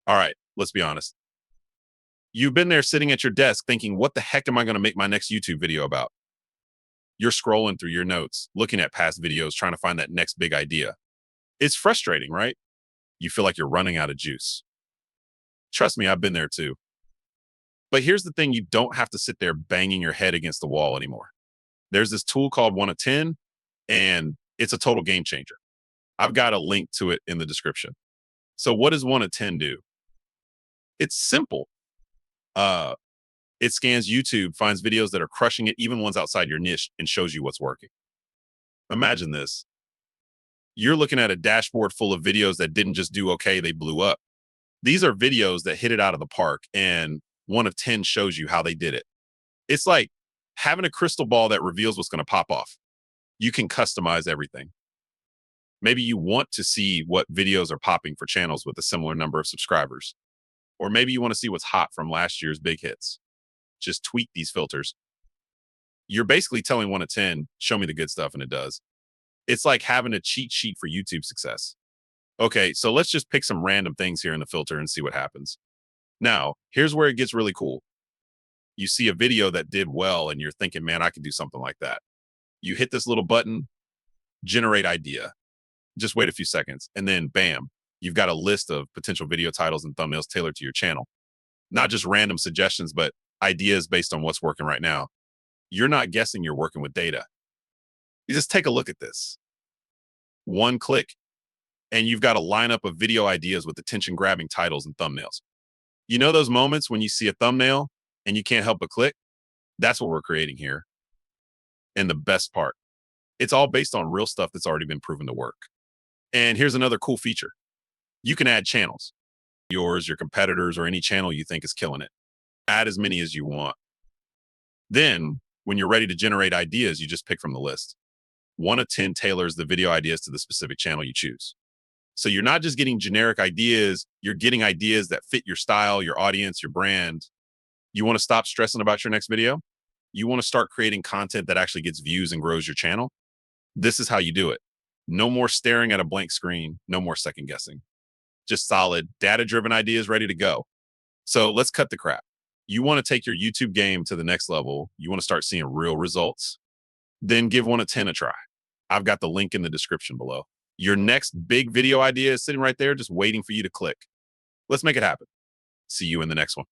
All right, let's be honest. You've been there sitting at your desk thinking, what the heck am I going to make my next YouTube video about? You're scrolling through your notes, looking at past videos, trying to find that next big idea. It's frustrating, right? You feel like you're running out of juice. Trust me, I've been there too. But here's the thing, you don't have to sit there banging your head against the wall anymore. There's this tool called 1 of 10, and it's a total game changer. I've got a link to it in the description. So, what does 1 of 10 do? It's simple. Uh, it scans YouTube, finds videos that are crushing it, even ones outside your niche, and shows you what's working. Imagine this. You're looking at a dashboard full of videos that didn't just do okay, they blew up. These are videos that hit it out of the park, and 1 of 10 shows you how they did it. It's like having a crystal ball that reveals what's going to pop off. You can customize everything. Maybe you want to see what videos are popping for channels with a similar number of subscribers. Or maybe you want to see what's hot from last year's big hits. Just tweak these filters. You're basically telling 1 of 10, show me the good stuff, and it does. It's like having a cheat sheet for YouTube success. Okay, so let's just pick some random things here in the filter and see what happens. Now, here's where it gets really cool. You see a video that did well and you're thinking, man, I could do something like that. You hit this little button, generate idea. Just wait a few seconds, and then bam, you've got a list of potential video titles and thumbnails tailored to your channel. Not just random suggestions, but ideas based on what's working right now. You're not guessing, you're working with data. You just take a look at this. One click, and you've got a lineup of video ideas with attention grabbing titles and thumbnails. You know those moments when you see a thumbnail and you can't help but click? That's what we're creating here. And the best part, it's all based on real stuff that's already been proven to work. And here's another cool feature. You can add channels, yours, your competitors, or any channel you think is killing it. Add as many as you want. Then, when you're ready to generate ideas, you just pick from the list. 1 of 10 tailors the video ideas to the specific channel you choose. So you're not just getting generic ideas, you're getting ideas that fit your style, your audience, your brand. You want to stop stressing about your next video? You want to start creating content that actually gets views and grows your channel? This is how you do it. No more staring at a blank screen, no more second guessing. Just solid, data-driven ideas ready to go. So let's cut the crap. You want to take your YouTube game to the next level. You want to start seeing real results. Then give 1 of 10 a try. I've got the link in the description below. Your next big video idea is sitting right there, just waiting for you to click. Let's make it happen. See you in the next one.